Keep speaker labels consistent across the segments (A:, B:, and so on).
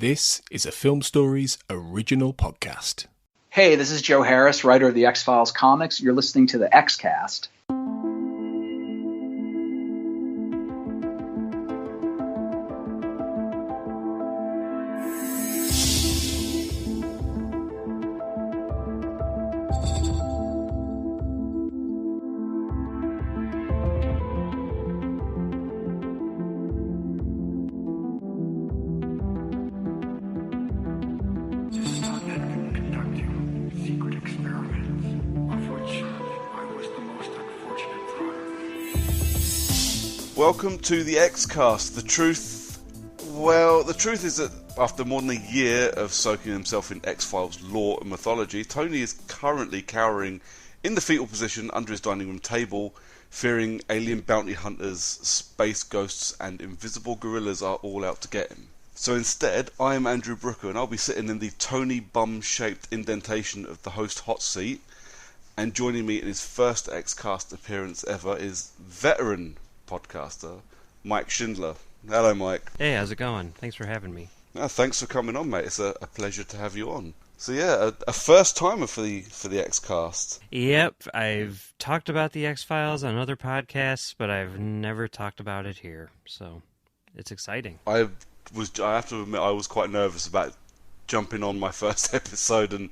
A: This is a Film Stories original podcast.
B: Hey, this is Joe Harris, writer of the X-Files comics. You're listening to the X-Cast.
C: Welcome to the X-Cast. The truth is that after more than a year of soaking himself in X-Files lore and mythology, Tony is currently cowering in the fetal position under his dining room table, fearing alien bounty hunters, space ghosts, and invisible gorillas are all out to get him. So instead, I am Andrew Brooker, and I'll be sitting in the Tony bum-shaped indentation of the host hot seat, and joining me in his first X-Cast appearance ever is veteran podcaster Mike Schindler. Hello, Mike.
D: Hey, how's it going? Thanks for having me.
C: Thanks for coming on, mate. It's a pleasure to have you on. So yeah, a first timer for the X-Cast. Yep,
D: I've talked about the X-Files on other podcasts, but I've never talked about it here. So it's exciting. I
C: have to admit, I was quite nervous about jumping on my first episode and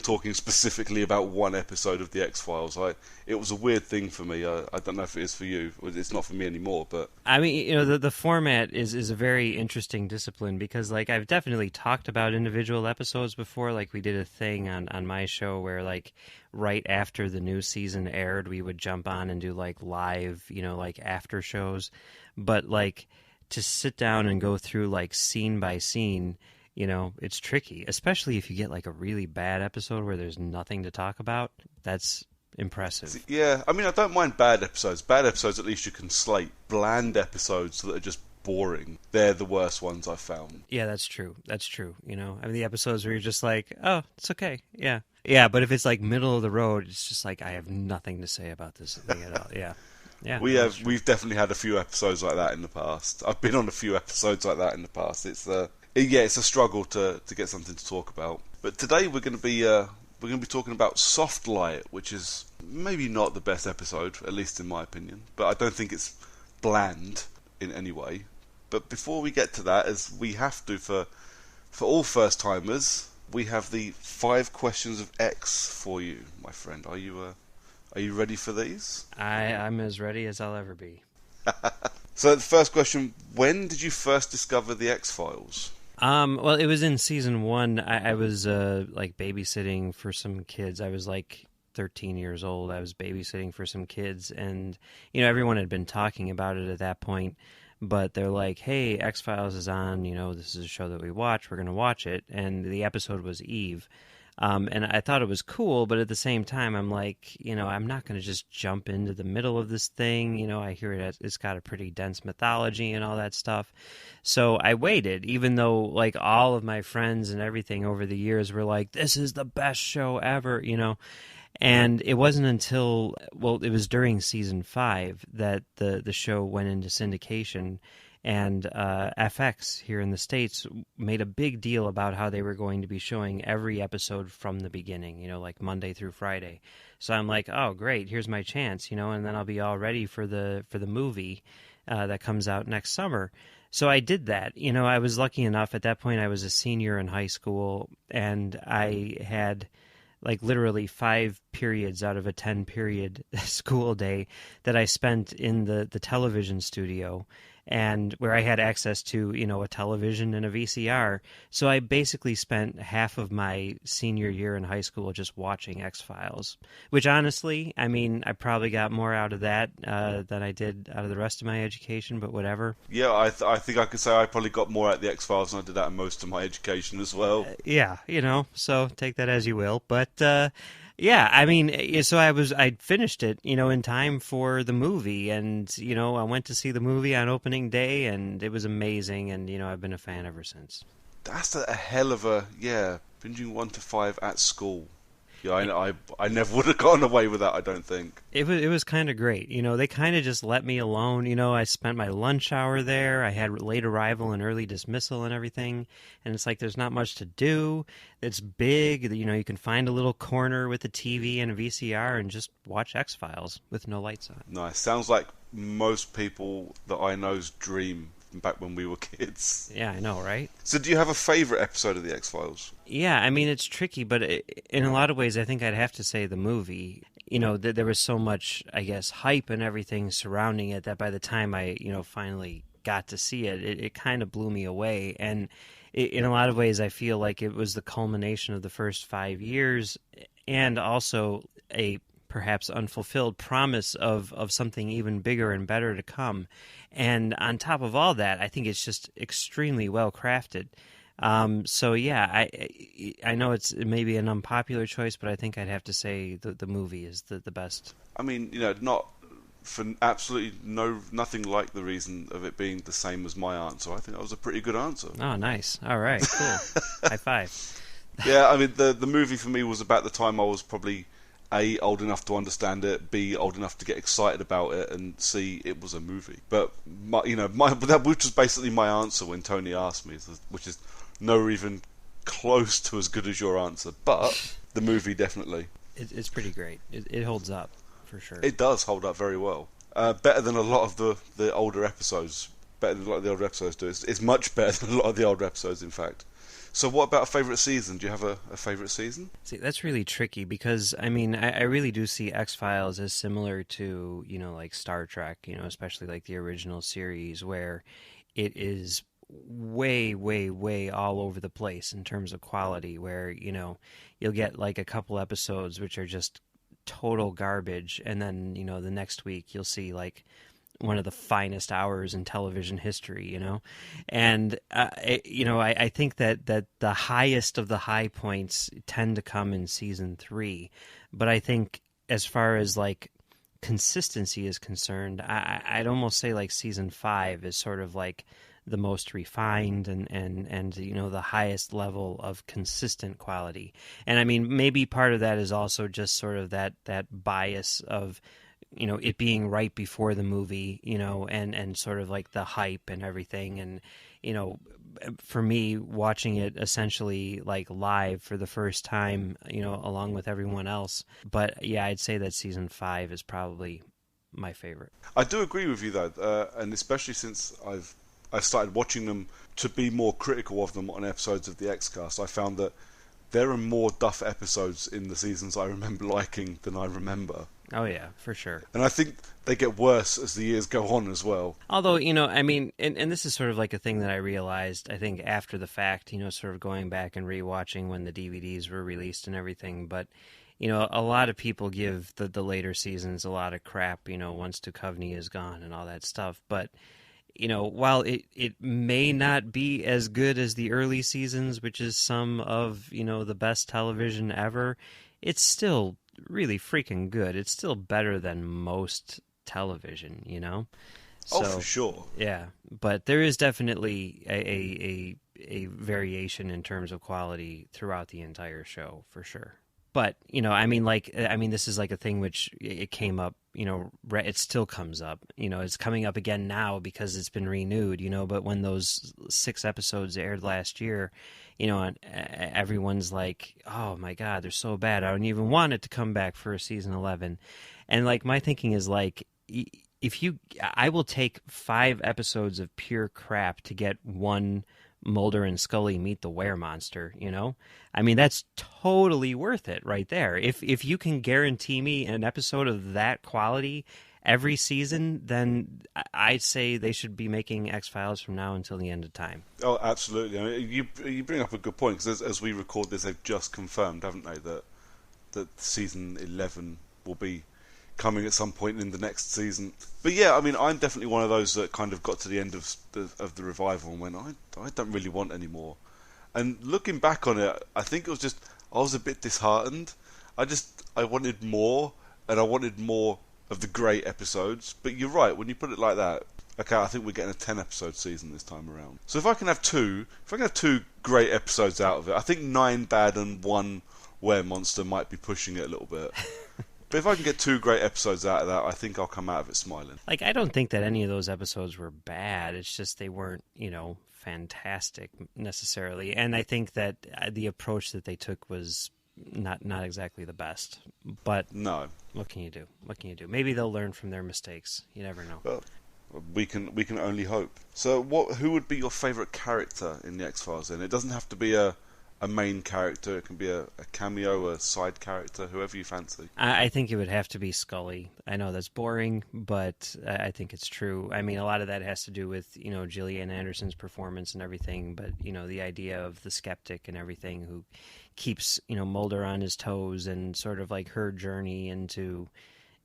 C: talking specifically about one episode of the X-Files. It was a weird thing for me. I don't know if it is for you. It's not for me anymore, but
D: I mean, you know, the format is a very interesting discipline because, like, I've definitely talked about individual episodes before. Like, we did a thing on my show where, like, right after the new season aired, we would jump on and do, like, live, you know, like, after shows. But, like, to sit down and go through, like, scene by scene, you know, it's tricky, especially if you get like a really bad episode where there's nothing to talk about. That's impressive.
C: Yeah, I mean, I don't mind bad episodes. Bad episodes, at least you can slate. Bland episodes that are just boring, they're the worst ones I've found.
D: Yeah, that's true. That's true. You know, I mean, the episodes where you're just like, oh, it's okay. Yeah. Yeah, but if it's like middle of the road, it's just like, I have nothing to say about this thing at all. Yeah. Yeah,
C: we've definitely had a few episodes like that in the past. I've been on a few episodes like that in the past. It's a struggle to get something to talk about. But today we're going to be talking about Soft Light, which is maybe not the best episode, at least in my opinion. But I don't think it's bland in any way. But before we get to that, as we have to for all first timers, we have the 5 questions of X for you, my friend. Are you ready for these?
D: I'm as ready as I'll ever be.
C: So the first question: when did you first discover the X-Files?
D: Well, it was in season 1. I was like babysitting for some kids. I was like 13 years old. I was babysitting for some kids, and you know, everyone had been talking about it at that point. But they're like, "Hey, X-Files is on. You know, this is a show that we watch. We're gonna watch it." And the episode was Eve. And I thought it was cool, but at the same time, I'm like, you know, I'm not going to just jump into the middle of this thing. You know, I hear it's got a pretty dense mythology and all that stuff. So I waited, even though, like, all of my friends and everything over the years were like, this is the best show ever, you know. And it wasn't until, well, it was during season 5 that the show went into syndication. And FX here in the States made a big deal about how they were going to be showing every episode from the beginning, you know, like Monday through Friday. So I'm like, oh, great, here's my chance, you know, and then I'll be all ready for the movie that comes out next summer. So I did that. You know, I was lucky enough. At that point, I was a senior in high school, and I had like literally 5 periods out of a 10-period school day that I spent in the television studio, and where I had access to, you know, a television and a VCR. So I basically spent half of my senior year in high school just watching X-Files, which honestly, I mean, I probably got more out of that than I did out of the rest of my education, but whatever.
C: Yeah, I think I could say I probably got more out of the X-Files than I did out of most of my education as well.
D: Yeah, you know, so take that as you will. But yeah, I mean, so I finished it, you know, in time for the movie, and, you know, I went to see the movie on opening day, and it was amazing, and, you know, I've been a fan ever since.
C: That's a hell of a, binging 1 to 5 at school. Yeah, I never would have gotten away with that, I don't think.
D: It was kind of great. They kind of just let me alone. I spent my lunch hour there. I had late arrival and early dismissal and everything. And it's like there's not much to do. It's big. You can find a little corner with a TV and a VCR and just watch X-Files with no lights on.
C: Nice. Sounds like most people that I know's dream back when we were kids.
D: Yeah, I know, right?
C: So do you have a favourite episode of The X-Files?
D: Yeah, I mean, it's tricky, but in a lot of ways, I think I'd have to say the movie. There was so much, I guess, hype and everything surrounding it that by the time I, finally got to see it, it kind of blew me away. And in a lot of ways, I feel like it was the culmination of the first 5 years and also a perhaps unfulfilled promise of something even bigger and better to come. And on top of all that, I think it's just extremely well crafted. So yeah, I know it's maybe an unpopular choice, but I think I'd have to say the movie is the best.
C: I mean, not for absolutely nothing like the reason of it being the same as my answer. I think that was a pretty good answer.
D: Oh, nice. All right, cool. High five.
C: Yeah, I mean, the movie for me was about the time I was probably A, old enough to understand it, B, old enough to get excited about it, and C, it was a movie. But which was basically my answer when Tony asked me, which is no even close to as good as your answer. But the movie definitely.
D: It's pretty great. It holds up for sure.
C: It does hold up very well. Better than a lot of the older episodes. Better than a lot of the older episodes do. It's much better than a lot of the older episodes, in fact. So what about a favourite season? Do you have a favourite season?
D: See, that's really tricky because, I mean, I really do see X-Files as similar to, like Star Trek, especially like the original series where it is way, way, way all over the place in terms of quality where, you'll get like a couple episodes which are just total garbage and then, the next week you'll see like one of the finest hours in television history, and I think that the highest of the high points tend to come in season 3, but I think as far as like consistency is concerned, I'd almost say like season 5 is sort of like the most refined and the highest level of consistent quality. And I mean, maybe part of that is also just sort of that bias of it being right before the movie, and sort of like the hype and everything. And, for me, watching it essentially like live for the first time, along with everyone else. But yeah, I'd say that season 5 is probably my favorite.
C: I do agree with you though, and especially since I've started watching them to be more critical of them on episodes of the X-Cast, I found that there are more duff episodes in the seasons I remember liking than I remember.
D: Oh yeah, for sure.
C: And I think they get worse as the years go on as well.
D: Although, I mean, and this is sort of like a thing that I realized, I think, after the fact, sort of going back and rewatching when the DVDs were released and everything. But, a lot of people give the later seasons a lot of crap, once Duchovny is gone and all that stuff. But, while it may not be as good as the early seasons, which is some of, the best television ever, it's still really freaking good. It's still better than most television,
C: So, for sure.
D: Yeah, but there is definitely a variation in terms of quality throughout the entire show, for sure. But, I mean, this is like a thing which it came up, it still comes up, it's coming up again now because it's been renewed, but when those 6 episodes aired last year, everyone's like, oh my God, they're so bad. I don't even want it to come back for season 11. And like, my thinking is like, I will take 5 episodes of pure crap to get one Mulder and Scully meet the were-monster, I mean, that's totally worth it right there. If you can guarantee me an episode of that quality every season, then I'd say they should be making X-Files from now until the end of time.
C: Oh, absolutely. I mean, you bring up a good point, because as we record this, they've just confirmed, haven't they, that season 11 will be coming at some point in the next season. But yeah, I mean, I'm definitely one of those that kind of got to the end of the revival and went, I don't really want any more. And looking back on it, I think it was just, I was a bit disheartened. I wanted more, and I wanted more of the great episodes. But you're right, when you put it like that, okay, I think we're getting a 10-episode season this time around. So if I can have two great episodes out of it, I think 9 bad and 1 Monster might be pushing it a little bit. But if I can get 2 great episodes out of that, I think I'll come out of it smiling.
D: Like, I don't think that any of those episodes were bad. It's just they weren't, fantastic necessarily. And I think that the approach that they took was not exactly the best. But
C: no,
D: what can you do? What can you do? Maybe they'll learn from their mistakes. You never know.
C: Well, we can only hope. So, who would be your favourite character in the X-Files? Then it doesn't have to be a main character. It can be a cameo, a side character, whoever you fancy.
D: I think it would have to be Scully. I know that's boring, but I think it's true. I mean, a lot of that has to do with, Gillian Anderson's performance and everything, but, the idea of the skeptic and everything who keeps, Mulder on his toes and sort of like her journey into,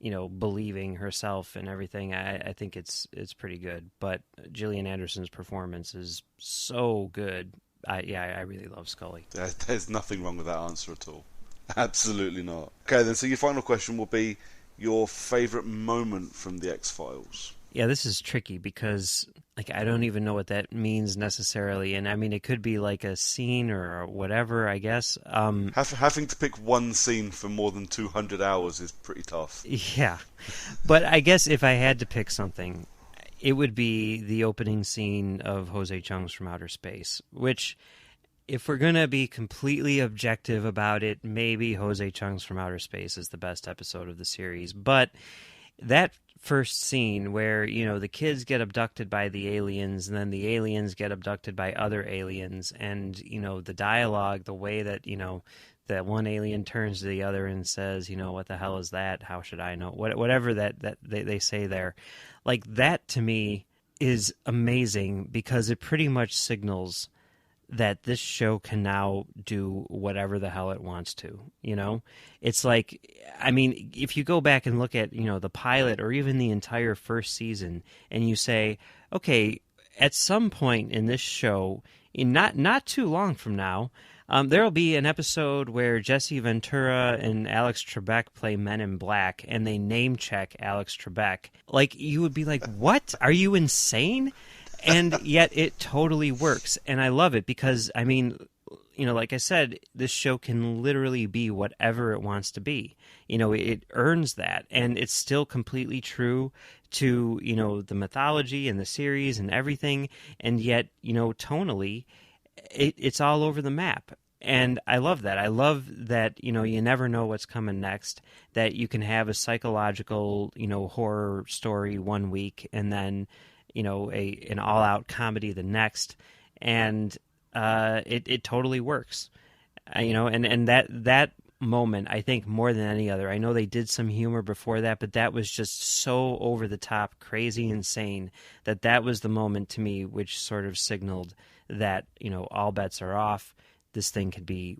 D: believing herself and everything. I think it's pretty good, but Gillian Anderson's performance is so good. I really love Scully.
C: There's nothing wrong with that answer at all. Absolutely not. Okay, then, so your final question will be your favourite moment from the X-Files.
D: Yeah, this is tricky because, I don't even know what that means necessarily. And, I mean, it could be like a scene or whatever, I guess.
C: Having to pick one scene for more than 200 hours is pretty tough.
D: Yeah. But I guess if I had to pick something, it would be the opening scene of Jose Chung's From Outer Space, which, if we're going to be completely objective about it, maybe Jose Chung's From Outer Space is the best episode of the series. But that first scene where, the kids get abducted by the aliens and then the aliens get abducted by other aliens and, the dialogue, the way that, that one alien turns to the other and says, what the hell is that? How should I know? Whatever that they say there. Like, that to me is amazing because it pretty much signals that this show can now do whatever the hell it wants to, It's like, I mean, if you go back and look at, the pilot or even the entire first season and you say, okay, at some point in this show, not too long from now, there'll be an episode where Jesse Ventura and Alex Trebek play Men in Black, and they name-check Alex Trebek. Like, you would be like, what? Are you insane? And yet it totally works, and I love it because, I mean, like I said, this show can literally be whatever it wants to be. It earns that, and it's still completely true to, the mythology and the series and everything, and yet, tonally, it's all over the map. And I love that. I love that, you never know what's coming next, that you can have a psychological, horror story one week and then, an all-out comedy the next. And it totally works. And that moment, I think, more than any other. I know they did some humor before that, but that was just so over-the-top, crazy, insane, that was the moment to me which sort of signaled that, all bets are off. This thing could be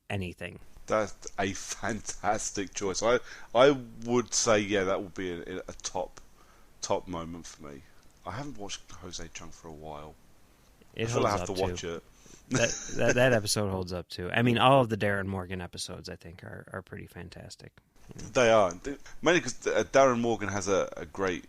D: anything.
C: That's a fantastic choice. I would say, yeah, that would be a top moment for me. I haven't watched Jose Chung for a while. I feel I have to watch it.
D: That episode holds up too. I mean, all of the Darren Morgan episodes, I think, are pretty fantastic.
C: They are. Mainly because Darren Morgan has a great...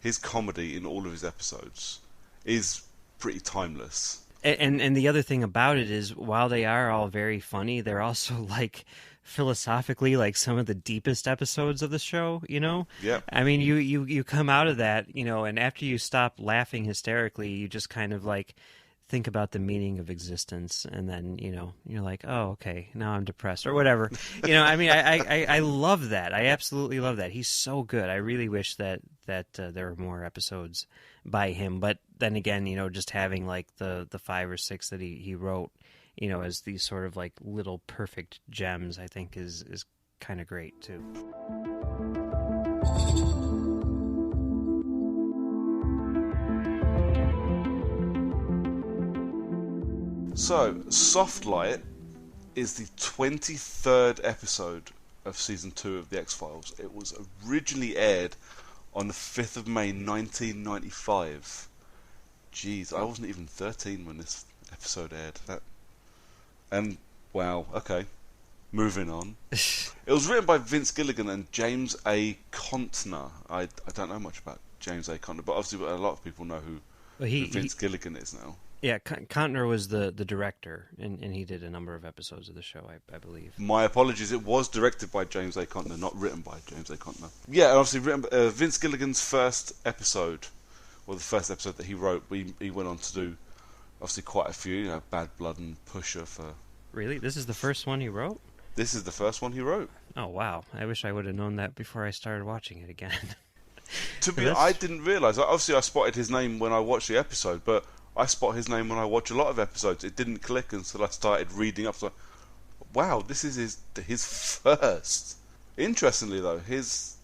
C: His comedy in all of his episodes is pretty timeless.
D: And the other thing about it is, while they are all very funny, they're also, like, philosophically, like, some of the deepest episodes of the show,
C: Yeah.
D: I mean, you come out of that, and after you stop laughing hysterically, you just kind of, like, think about the meaning of existence, and then, you're like, oh, okay, now I'm depressed, or whatever. I mean, I love that. I absolutely love that. He's so good. I really wish that there were more episodes by him, but then again, just having like the 5 or 6 that he wrote, as these sort of like little perfect gems, I think is kind of great too.
C: So, Soft Light is the 23rd episode of Season 2 of The X-Files. It was originally aired on the 5th of May 1995. Jeez, I wasn't even 13 when this episode aired. And, wow, okay. Moving on. It was written by Vince Gilligan and James A. Contner. I don't know much about James A. Contner, but obviously a lot of people know who Vince Gilligan is now.
D: Yeah, Contner was the director, and he did a number of episodes of the show, I believe.
C: My apologies, it was directed by James A. Contner, not written by James A. Contner. Yeah, and obviously Vince Gilligan's first episode, or the first episode that he wrote, he went on to do obviously quite a few, Bad Blood and Pusher for...
D: Really? This is the first one he wrote?
C: This is the first one he wrote.
D: Oh, wow. I wish I would have known that before I started watching it again.
C: I didn't realise. Obviously, I spotted his name when I watched the episode, but I spot his name when I watch a lot of episodes. It didn't click until I started reading up. So, wow, this is his first. Interestingly, though, his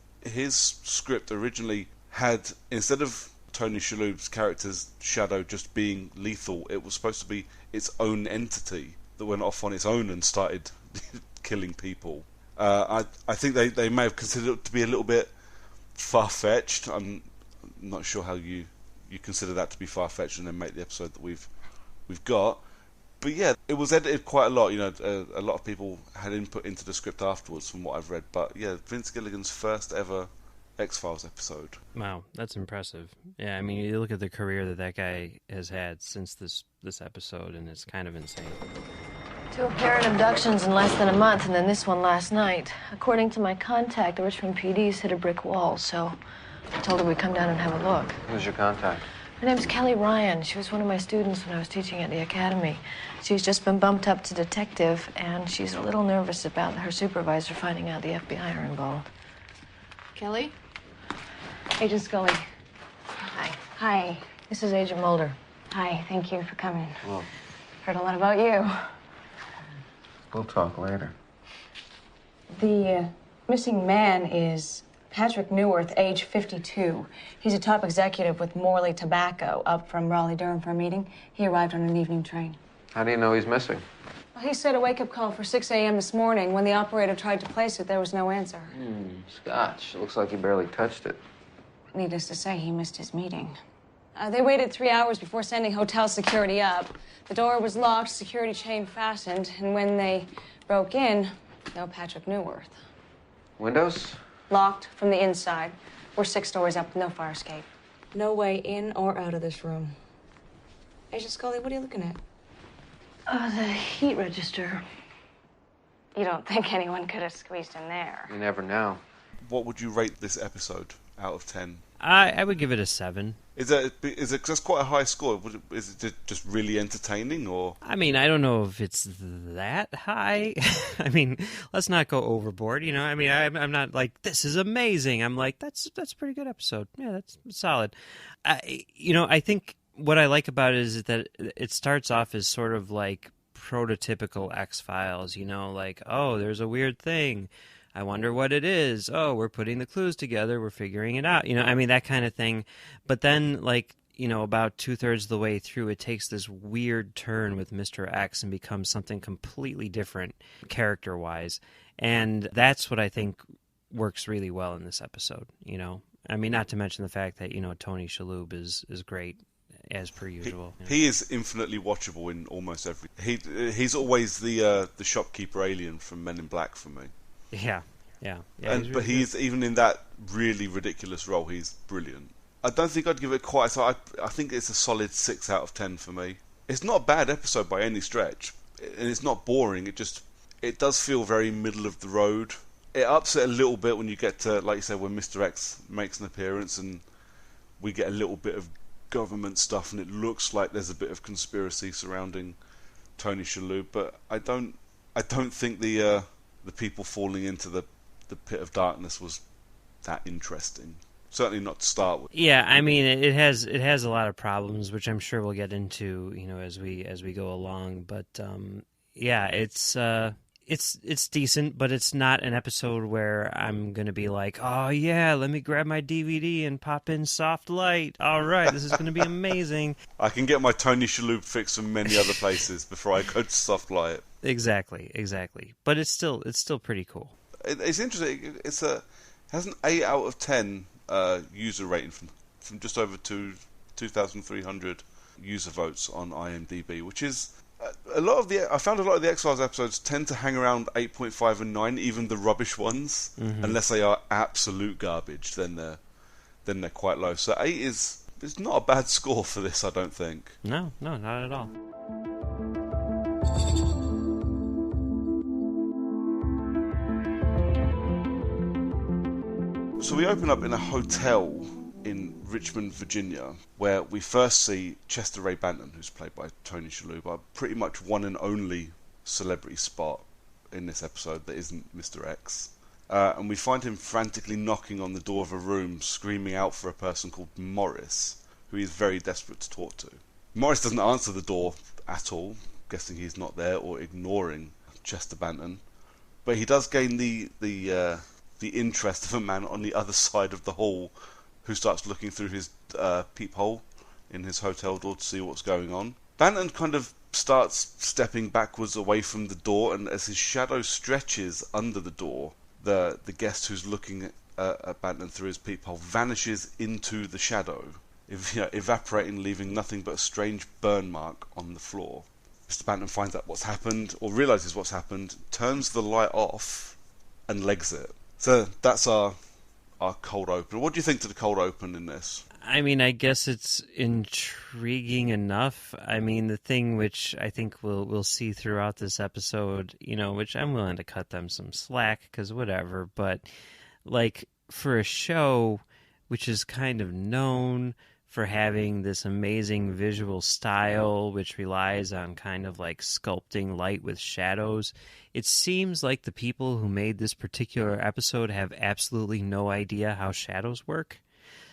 C: script originally had, instead of Tony Shalhoub's character's shadow just being lethal, it was supposed to be its own entity that went off on its own and started killing people. I think they may have considered it to be a little bit far-fetched. I'm not sure how you consider that to be far-fetched and then make the episode that we've got. But yeah, it was edited quite a lot. A lot of people had input into the script afterwards from what I've read. But yeah, Vince Gilligan's first ever X-Files episode.
D: Wow, that's impressive. Yeah, I mean, you look at the career that guy has had since this episode, and it's kind of insane.
E: 2 apparent abductions in less than a month, and then this one last night. According to my contact, the Richmond PD's hit a brick wall, so I told her we'd come down and have a look.
F: Who's your contact?
E: Her name's Kelly Ryan. She was one of my students when I was teaching at the academy. She's just been bumped up to detective, and she's a little nervous about her supervisor finding out the FBI are involved.
G: Kelly?
E: Agent Scully.
G: Hi. Hi.
E: This is Agent Mulder.
G: Hi, thank you for coming.
F: Well,
G: Heard a lot about you.
F: we'll talk later.
G: The missing man is Patrick Newirth, age 52. He's a top executive with Morley Tobacco, up from Raleigh-Durham for a meeting. He arrived on an evening train.
F: How do you know he's missing?
G: Well, he said a wake-up call for 6 a.m. this morning. When the operator tried to place it, there was no answer.
F: Scotch. Looks like he barely touched it.
G: Needless to say, he missed his meeting. They waited 3 hours before sending hotel security up. The door was locked, security chain fastened, and when they broke in, no Patrick Newirth.
F: Windows?
G: Locked from the inside. We're 6 stories up, no fire escape. No way in or out of this room. Agent Scully, what are you looking at?
E: The heat register.
G: You don't think anyone could have squeezed in there?
F: You never know.
C: What would you rate this episode out of 10?
D: I would give it a 7.
C: Is it just quite a high score? Is it just really entertaining, or?
D: I mean, I don't know if it's that high. I mean, let's not go overboard, I mean, I'm not like, this is amazing. I'm like, that's a pretty good episode. Yeah, that's solid. I think what I like about it is that it starts off as sort of like prototypical X-Files, like, oh, there's a weird thing. I wonder what it is. Oh, we're putting the clues together. We're figuring it out. I mean, that kind of thing. But then, like, about 2/3 of the way through, it takes this weird turn with Mr. X and becomes something completely different character-wise. And that's what I think works really well in this episode, I mean, not to mention the fact that, Tony Shalhoub is great, as per usual.
C: He is infinitely watchable in almost every... He's always the shopkeeper alien from Men in Black for me.
D: Yeah.
C: But he's even in that really ridiculous role, he's brilliant. I don't think I'd give it quite. So I think it's a solid 6 out of 10 for me. It's not a bad episode by any stretch, and it's not boring. It does feel very middle of the road. It ups it a little bit when you get to, like you said, when Mr. X makes an appearance, and we get a little bit of government stuff, and it looks like there's a bit of conspiracy surrounding Tony Shalhoub. But I don't think the people falling into the pit of darkness was that interesting. Certainly not to start with.
D: Yeah, I mean, it has a lot of problems, which I'm sure we'll get into, as we go along. But yeah, it's decent, but it's not an episode where I'm gonna be like, oh yeah, let me grab my DVD and pop in Soft Light. All right, this is gonna be amazing.
C: I can get my Tony Shalhoub fix from many other places before I go to Soft Light.
D: Exactly. But it's still pretty cool.
C: It's interesting. It has an 8 out of 10 user rating from just over 2,300 user votes on IMDb, which is I found a lot of the X-Files episodes tend to hang around 8.5 and 9, even the rubbish ones, unless they are absolute garbage. Then they're quite low. So 8 is it's not a bad score for this, I don't think.
D: No, not at all.
C: So we open up in a hotel in Richmond, Virginia, where we first see Chester Ray Banton, who's played by Tony Shalhoub, our pretty much one and only celebrity spot in this episode that isn't Mr. X. And we find him frantically knocking on the door of a room, screaming out for a person called Morris, who he is very desperate to talk to. Morris doesn't answer the door at all, guessing he's not there or ignoring Chester Banton. But he does gain the interest of a man on the other side of the hall who starts looking through his peephole in his hotel door to see what's going on. Banton kind of starts stepping backwards away from the door, and as his shadow stretches under the door, the guest who's looking at Banton through his peephole vanishes into the shadow, evaporating, leaving nothing but a strange burn mark on the floor. Mr. Banton finds out what's happened, or realises what's happened, turns the light off, and legs it. So that's our cold open. What do you think to the cold open in this?
D: I mean, I guess it's intriguing enough. I mean, the thing which I think we'll see throughout this episode, which I'm willing to cut them some slack, because whatever, but like for a show which is kind of known for having this amazing visual style, which relies on kind of like sculpting light with shadows, it seems like the people who made this particular episode have absolutely no idea how shadows work.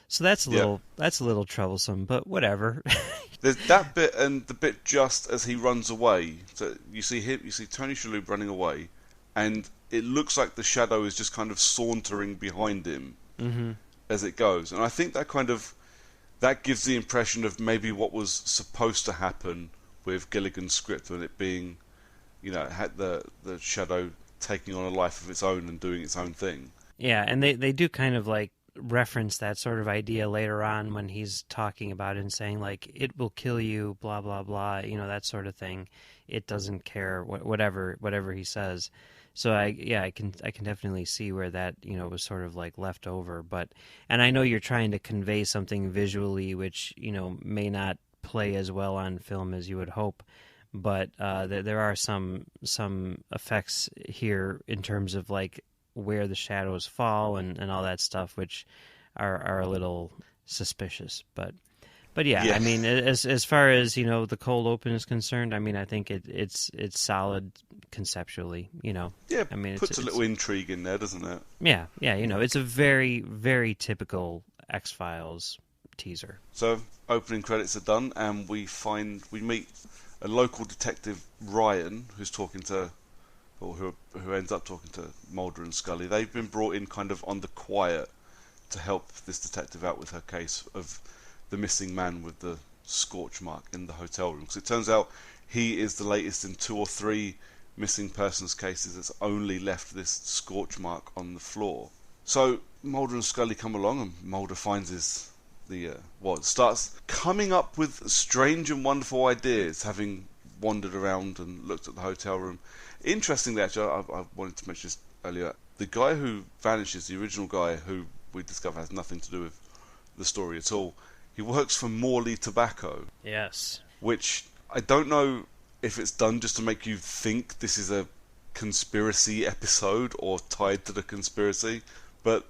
D: So that's a little troublesome, but whatever.
C: There's that bit and the bit just as he runs away. So you see Tony Shalhoub running away, and it looks like the shadow is just kind of sauntering behind him as it goes. And I think that gives the impression of maybe what was supposed to happen with Gilligan's script, when it being, had the shadow taking on a life of its own and doing its own thing.
D: Yeah, and they do kind of like reference that sort of idea later on when he's talking about it and saying like, it will kill you, blah blah blah, that sort of thing. It doesn't care, whatever he says. So I can definitely see where that was sort of like left over. And I know you're trying to convey something visually which may not play as well on film as you would hope, but there are some effects here in terms of like where the shadows fall and all that stuff, which are a little suspicious. But yeah, I mean, as far as the cold open is concerned, I mean, I think it's solid conceptually. Yeah, I mean,
C: puts a little intrigue in there, doesn't it?
D: Yeah, it's a very, very typical X-Files teaser.
C: So opening credits are done, and we meet a local detective, Ryan, who's talking to, or who ends up talking to Mulder and Scully. They've been brought in kind of on the quiet to help this detective out with her case of the missing man with the scorch mark in the hotel room. Because it turns out he is the latest in 2 or 3 missing persons cases that's only left this scorch mark on the floor. So Mulder and Scully come along, and Mulder finds starts coming up with strange and wonderful ideas, having wandered around and looked at the hotel room. Interestingly, actually, I wanted to mention this earlier. The guy who vanishes, the original guy who we discover has nothing to do with the story at all, he works for Morley Tobacco.
D: Yes.
C: Which I don't know if it's done just to make you think this is a conspiracy episode or tied to the conspiracy, but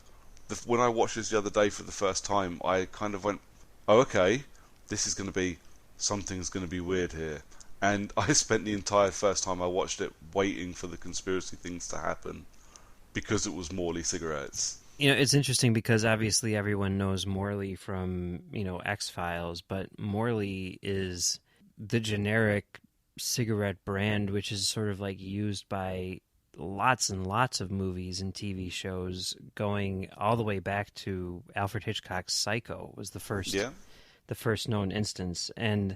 C: when I watched this the other day for the first time, I kind of went, oh, okay, something's going to be weird here. And I spent the entire first time I watched it waiting for the conspiracy things to happen because it was Morley cigarettes.
D: It's interesting because obviously everyone knows Morley from, X-Files, but Morley is the generic cigarette brand, which is sort of like used by lots and lots of movies and TV shows, going all the way back to Alfred Hitchcock's Psycho was the first known instance. And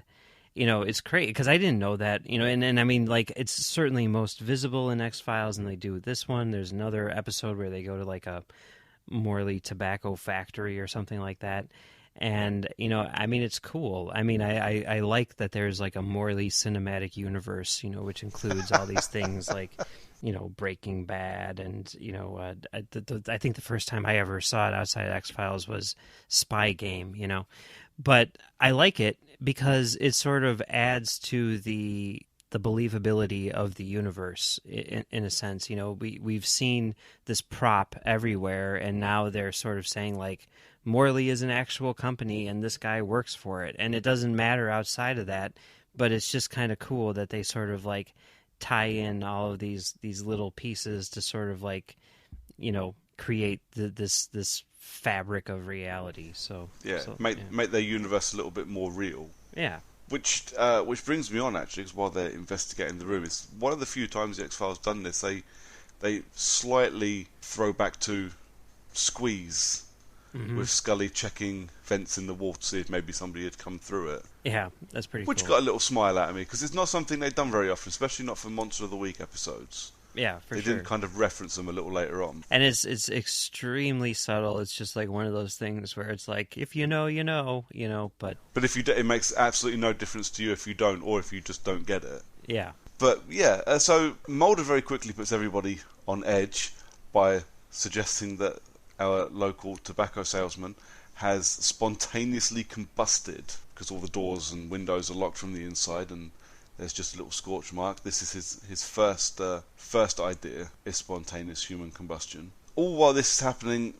D: it's crazy because I didn't know that, and I mean, like, it's certainly most visible in X-Files, and they do this one. There's another episode where they go to like a Morley tobacco factory or something like that. And, I mean, it's cool. I mean, I like that there's like a Morley cinematic universe, which includes all these things like, Breaking Bad. And, I think the first time I ever saw it outside of X-Files was Spy Game, But I like it because it sort of adds to the believability of the universe in a sense. You know, we've seen this prop everywhere, and now they're sort of saying like Morley is an actual company and this guy works for it, and it doesn't matter outside of that. But it's just kind of cool that they sort of like tie in all of these little pieces to sort of like, you know, create this fabric of reality. So
C: make their universe a little bit more real.
D: Yeah.
C: Which brings me on, actually, because while they're investigating the room, it's one of the few times the X-Files done this. They slightly throw back to Squeeze, with Scully checking vents in the wall to see if maybe somebody had come through it.
D: Yeah, that's pretty
C: Which
D: cool.
C: got a little smile out of me, because it's not something they've done very often, especially not for Monster of the Week episodes.
D: Yeah, for
C: they
D: sure.
C: didn't kind of reference them a little later on.
D: And it's extremely subtle. It's just like one of those things where it's like, if you know, you know, but...
C: But if you do, it makes absolutely no difference to you if you don't, or if you just don't get it.
D: Yeah.
C: But yeah, so Mulder very quickly puts everybody on edge by suggesting that our local tobacco salesman has spontaneously combusted because all the doors and windows are locked from the inside and there's just a little scorch mark. This is his first idea, is spontaneous human combustion. All while this is happening,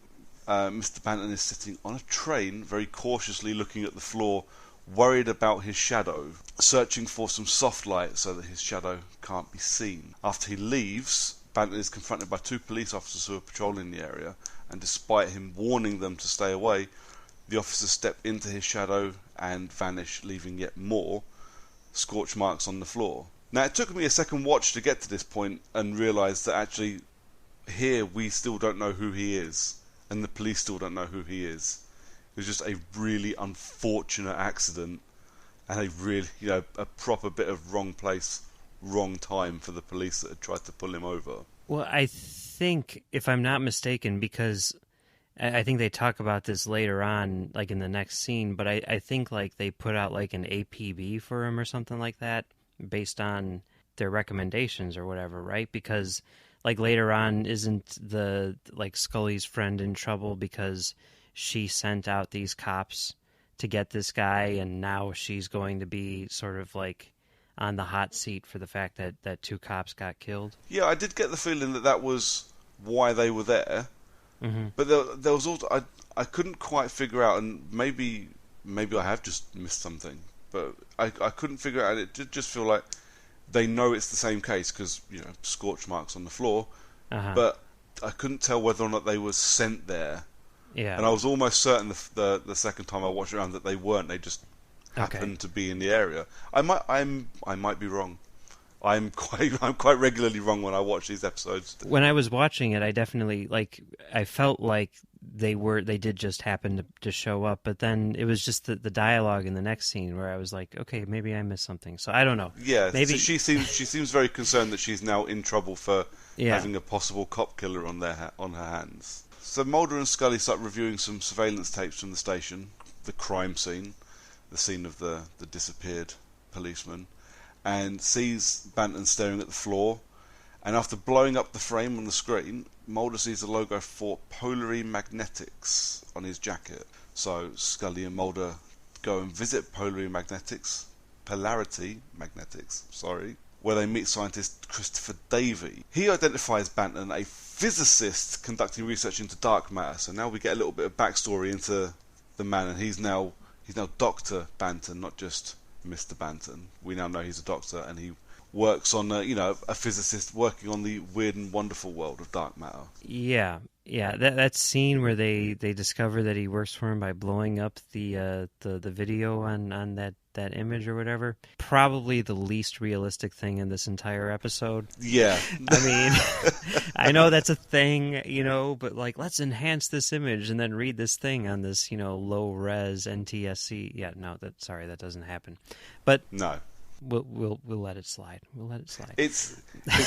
C: Mr. Banton is sitting on a train, very cautiously looking at the floor, worried about his shadow, searching for some soft light so that his shadow can't be seen. After he leaves, Banton is confronted by two police officers who are patrolling the area, and despite him warning them to stay away, the officers step into his shadow and vanish, leaving yet more scorch marks on the floor. Now, it took me a second watch to get to this point and realise that actually here we still don't know who he is, and the police still don't know who he is. It was just a really unfortunate accident, and a really, a proper bit of wrong place, wrong time for the police that had tried to pull him over.
D: Well, I think, if I'm not mistaken, because I think they talk about this later on, like in the next scene, but I think like they put out like an APB for him or something like that based on their recommendations or whatever, right? Because like later on, isn't the like Scully's friend in trouble because she sent out these cops to get this guy, and now she's going to be sort of like on the hot seat for the fact that two cops got killed?
C: Yeah, I did get the feeling that was why they were there. Mm-hmm. But there was also I couldn't quite figure out, and maybe I have just missed something, but I couldn't figure out. It did just feel like they know it's the same case because scorch marks on the floor, but I couldn't tell whether or not they were sent there.
D: Yeah,
C: and I was almost certain the second time I watched around that they weren't. They just happened to be in the area. I might be wrong. I'm quite regularly wrong when I watch these episodes.
D: When I was watching it, I definitely I felt like they did just happen to show up, but then it was just the dialogue in the next scene where I was like, okay, maybe I missed something. So I don't know.
C: Yeah,
D: maybe
C: so she seems very concerned that she's now in trouble for having a possible cop killer on her hands. So Mulder and Scully start reviewing some surveillance tapes from the station, the crime scene, the scene of the disappeared policeman, and sees Banton staring at the floor. And after blowing up the frame on the screen, Mulder sees the logo for Polarity Magnetics on his jacket. So Scully and Mulder go and visit Polarity Magnetics, where they meet scientist Christopher Davey. He identifies Banton, a physicist conducting research into dark matter. So now we get a little bit of backstory into the man, and he's now Dr. Banton, not just Mr. Banton. We now know he's a doctor, and he works on a physicist working on the weird and wonderful world of dark matter.
D: Yeah. That scene where they discover that he works for him by blowing up the video on that image or whatever. Probably the least realistic thing in this entire episode.
C: Yeah.
D: I mean, I know that's a thing, but like, let's enhance this image and then read this thing on this, low res NTSC. Yeah, no, that doesn't happen. But
C: no.
D: We'll let it slide.
C: It's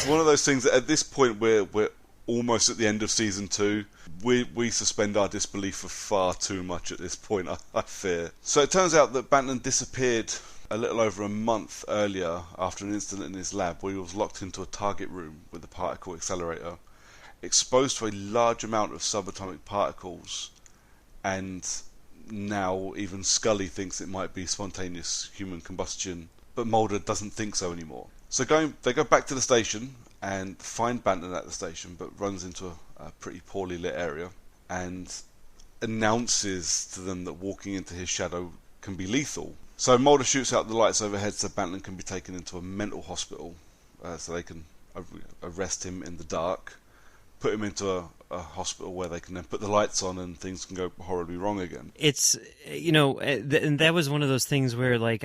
C: one of those things that at this point we're almost at the end of season 2. We suspend our disbelief for far too much at this point, I fear. So it turns out that Banton disappeared a little over a month earlier after an incident in his lab where he was locked into a target room with a particle accelerator, exposed to a large amount of subatomic particles, and now even Scully thinks it might be spontaneous human combustion, but Mulder doesn't think so anymore. So they go back to the station and find Banton at the station, but runs into a pretty poorly lit area and announces to them that walking into his shadow can be lethal. So Mulder shoots out the lights overhead so Banton can be taken into a mental hospital, so they can arrest him in the dark, put him into a hospital where they can then put the lights on and things can go horribly wrong again.
D: It's, and that was one of those things where, like,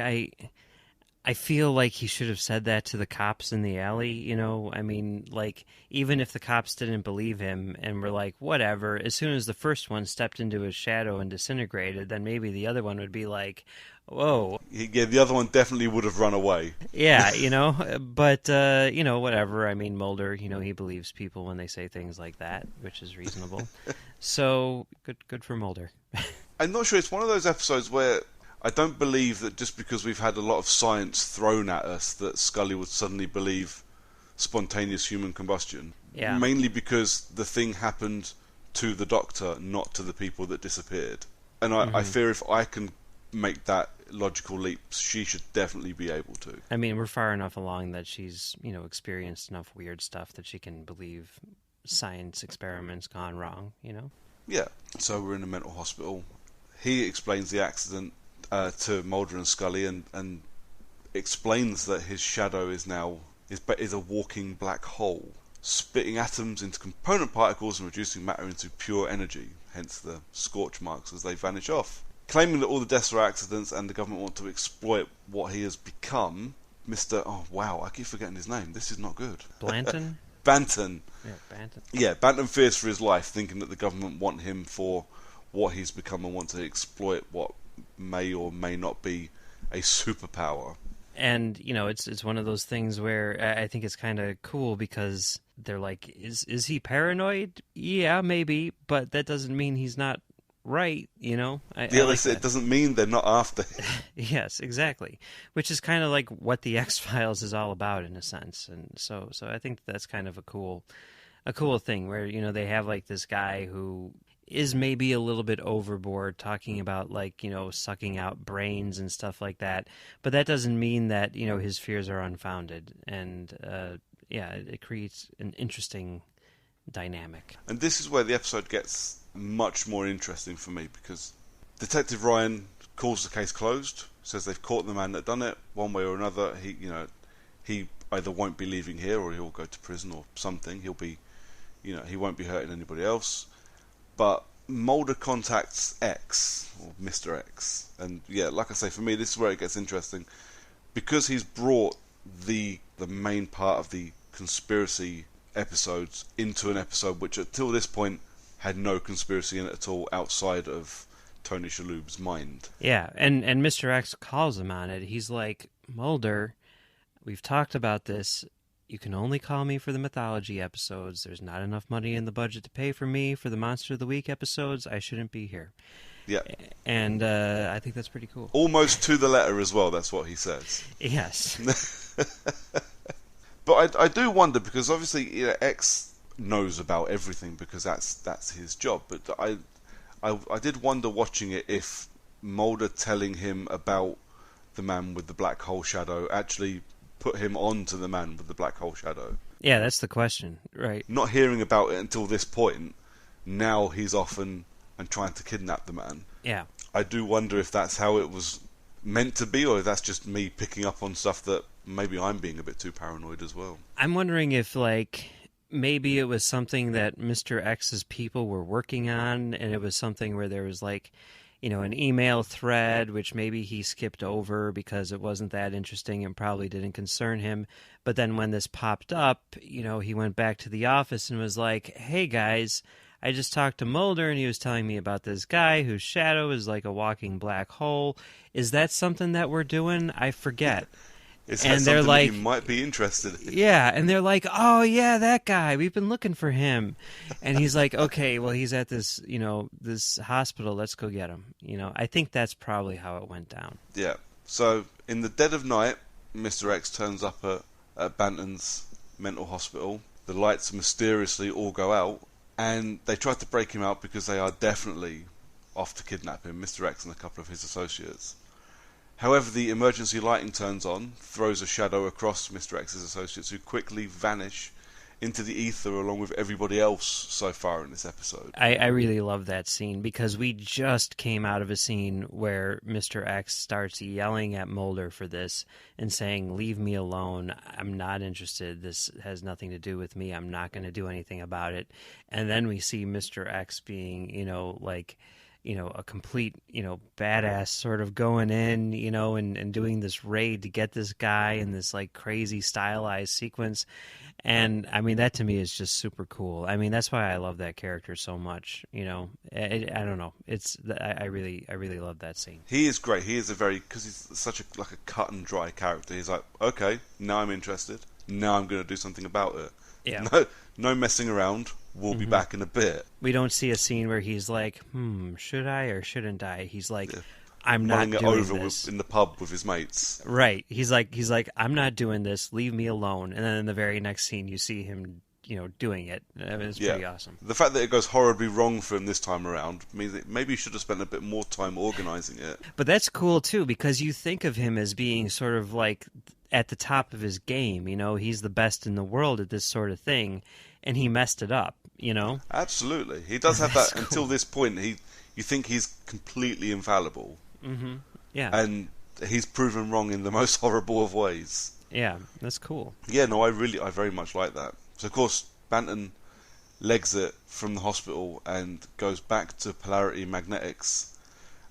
D: I feel like he should have said that to the cops in the alley, I mean, like, even if the cops didn't believe him and were like, whatever, as soon as the first one stepped into his shadow and disintegrated, then maybe the other one would be like, whoa.
C: Yeah, the other one definitely would have run away.
D: Yeah, but, whatever. I mean, Mulder, he believes people when they say things like that, which is reasonable. So, good for Mulder.
C: I'm not sure. It's one of those episodes where I don't believe that just because we've had a lot of science thrown at us that Scully would suddenly believe spontaneous human combustion.
D: Yeah.
C: Mainly because the thing happened to the Doctor, not to the people that disappeared. And I fear if I can make that logical leap, she should definitely be able to.
D: I mean, we're far enough along that she's, experienced enough weird stuff that she can believe science experiments gone wrong,
C: Yeah. So we're in a mental hospital. He explains the accident to Mulder and Scully and explains that his shadow is a walking black hole, spitting atoms into component particles and reducing matter into pure energy, hence the scorch marks as they vanish off. Claiming that all the deaths are accidents and the government want to exploit what he has become, Mr. Oh wow, I keep forgetting his name. This is not good.
D: Blanton?
C: Banton.
D: Yeah, Banton.
C: Yeah, Banton fears for his life, thinking that the government want him for what he's become and want to exploit what may or may not be a superpower.
D: And it's one of those things where I think it's kind of cool because they're like, is he paranoid? Yeah, maybe, but that doesn't mean he's not right.
C: It doesn't mean they're not after him.
D: Yes, exactly. Which is kind of like what the X-Files is all about in a sense, and so I think that's kind of a cool thing where they have like this guy who is maybe a little bit overboard talking about like, sucking out brains and stuff like that. But that doesn't mean that, his fears are unfounded. And, it creates an interesting dynamic.
C: And this is where the episode gets much more interesting for me because Detective Ryan calls the case closed, says they've caught the man that done it one way or another. He either won't be leaving here or he'll go to prison or something. He'll be, he won't be hurting anybody else. But Mulder contacts X, or Mr. X, and yeah, like I say, for me, this is where it gets interesting, because he's brought the main part of the conspiracy episodes into an episode which, until this point, had no conspiracy in it at all outside of Tony Shalhoub's mind.
D: Yeah, and Mr. X calls him on it. He's like, Mulder, we've talked about this. You can only call me for the mythology episodes. There's not enough money in the budget to pay for me for the Monster of the Week episodes. I shouldn't be here.
C: Yeah.
D: And I think that's pretty cool.
C: Almost to the letter as well, that's what he says.
D: Yes.
C: But I do wonder, because obviously X knows about everything because that's his job. But I did wonder watching it if Mulder telling him about the man with the black hole shadow actually put him on to the man with the black hole shadow.
D: Yeah, that's the question, right?
C: Not hearing about it until this point, now he's off and trying to kidnap the man.
D: Yeah.
C: I do wonder if that's how it was meant to be, or if that's just me picking up on stuff that maybe I'm being a bit too paranoid as well.
D: I'm wondering if, like, maybe it was something that Mr. X's people were working on, and it was something where there was, like, an email thread, which maybe he skipped over because it wasn't that interesting and probably didn't concern him. But then when this popped up, he went back to the office and was like, hey guys, I just talked to Mulder and he was telling me about this guy whose shadow is like a walking black hole. Is that something that we're doing? I forget.
C: Is that something like, that you might be interested in?
D: Yeah, and they're like, oh, yeah, that guy. We've been looking for him. And he's like, okay, well, he's at this, this hospital. Let's go get him. I think that's probably how it went down.
C: Yeah. So, in the dead of night, Mr. X turns up at Banton's mental hospital. The lights mysteriously all go out, and they try to break him out because they are definitely off to kidnap him, Mr. X and a couple of his associates. However, the emergency lighting turns on, throws a shadow across Mr. X's associates, who quickly vanish into the ether along with everybody else so far in this episode.
D: I really love that scene because we just came out of a scene where Mr. X starts yelling at Mulder for this and saying, "Leave me alone. I'm not interested. This has nothing to do with me. I'm not going to do anything about it." And then we see Mr. X being, a complete, badass, sort of going in, and doing this raid to get this guy in this like crazy stylized sequence. And I mean, that to me is just super cool. I mean, that's why I love that character so much. I don't know. I really love that scene.
C: He is great. He is because he's such a cut and dry character. He's like, okay, now I'm interested. Now I'm going to do something about it.
D: Yeah.
C: No messing around. We'll be back in a bit.
D: We don't see a scene where he's like, should I or shouldn't I? He's like, I'm not
C: mulling it
D: doing
C: over
D: this.
C: in the pub with his mates.
D: Right. He's like, I'm not doing this. Leave me alone. And then in the very next scene, you see him, doing it. I mean, it's pretty awesome.
C: The fact that it goes horribly wrong for him this time around means that maybe he should have spent a bit more time organising it.
D: But that's cool too, because you think of him as being sort of like at the top of his game. He's the best in the world at this sort of thing, and he messed it up.
C: Absolutely, he does have that.
D: Cool.
C: Until this point, you think he's completely infallible.
D: Mm-hmm. Yeah,
C: and he's proven wrong in the most horrible of ways.
D: Yeah, that's cool.
C: Yeah, no, I very much like that. So of course, Banton legs it from the hospital and goes back to Polarity Magnetics,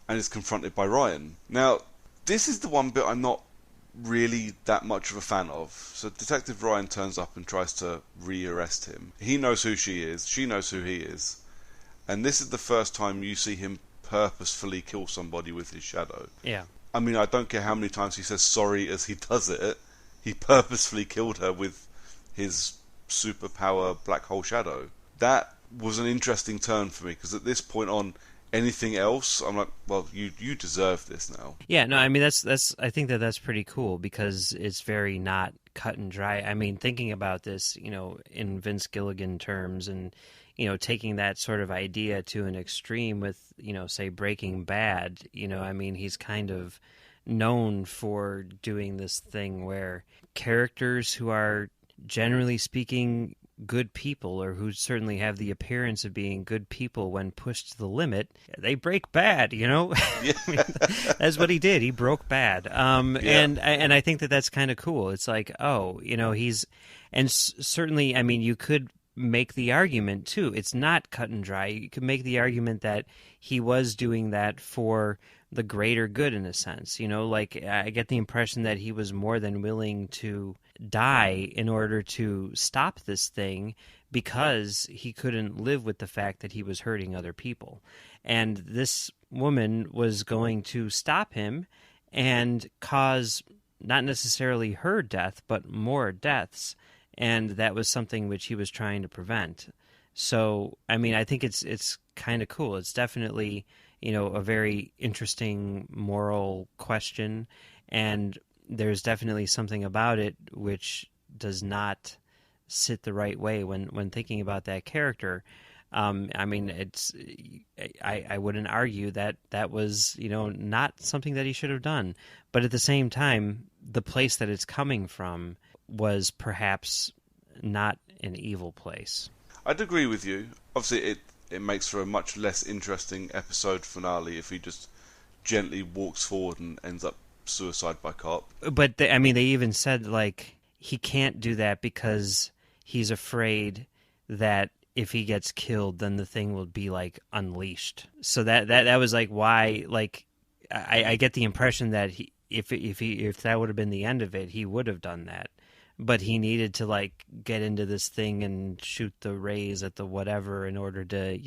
C: and is confronted by Ryan. Now, this is the one bit I'm not really that much of a fan of. So Detective Ryan turns up and tries to re-arrest him. He knows who she is, she knows who he is, and this is the first time you see him purposefully kill somebody with his shadow.
D: Yeah.
C: I mean, I don't care how many times he says sorry as he does it, he purposefully killed her with his superpower black hole shadow. That was an interesting turn for me, because at this point on, anything else, I'm like, well, you deserve this now.
D: Yeah, no, I mean, that's I think that's pretty cool, because it's very not cut and dry. I mean, thinking about this, in Vince Gilligan terms, and, taking that sort of idea to an extreme with, say, Breaking Bad, I mean, he's kind of known for doing this thing where characters who are, generally speaking, good people, or who certainly have the appearance of being good people when pushed to the limit, they break bad, Yeah. I mean, that's what he did. He broke bad. And I think that's kind of cool. It's like, certainly, I mean, you could make the argument too. It's not cut and dry. You could make the argument that he was doing that for the greater good, in a sense. Like, I get the impression that he was more than willing to die in order to stop this thing, because he couldn't live with the fact that he was hurting other people. And this woman was going to stop him and cause not necessarily her death, but more deaths. And that was something which he was trying to prevent. So, I mean, I think it's kind of cool. It's definitely, a very interesting moral question, and there's definitely something about it which does not sit the right way when thinking about that character. I mean, I wouldn't argue that was, not something that he should have done. But at the same time, the place that it's coming from was perhaps not an evil place.
C: I'd agree with you. Obviously, it makes for a much less interesting episode finale if he just gently walks forward and ends up suicide by cop.
D: But they even said, like, he can't do that because he's afraid that if he gets killed, then the thing will be, like, unleashed. So that was like why, like, I get the impression that if that would have been the end of it, he would have done that. But he needed to, like, get into this thing and shoot the rays at the whatever in order to,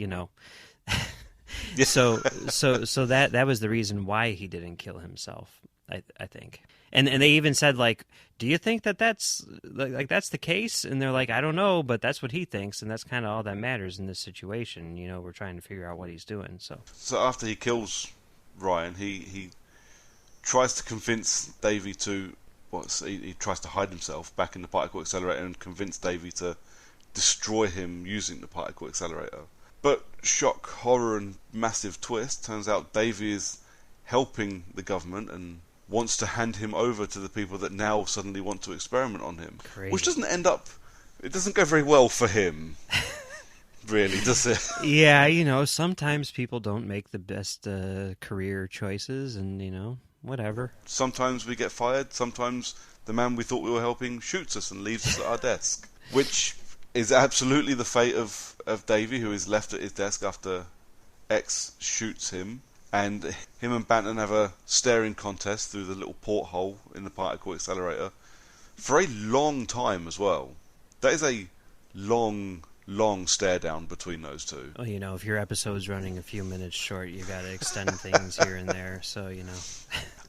D: So that was the reason why he didn't kill himself, I think. And they even said, like, do you think that's that's the case? And they're like, I don't know, but that's what he thinks, and that's kind of all that matters in this situation. We're trying to figure out what he's doing. So
C: after he kills Ryan, he tries to convince Davey to. He tries to hide himself back in the particle accelerator and convince Davey to destroy him using the particle accelerator. But shock, horror, and massive twist, turns out Davy is helping the government and wants to hand him over to the people that now suddenly want to experiment on him.
D: Crazy.
C: Which it doesn't go very well for him, really, does it?
D: Yeah, sometimes people don't make the best career choices, and, whatever.
C: Sometimes we get fired, sometimes the man we thought we were helping shoots us and leaves us at our desk. Which is absolutely the fate of Davy, who is left at his desk after X shoots him. And him and Banton have a staring contest through the little porthole in the particle accelerator for a long time as well. That is a long stare down between those two.
D: Well, if your episode's running a few minutes short, you got to extend things here and there, so,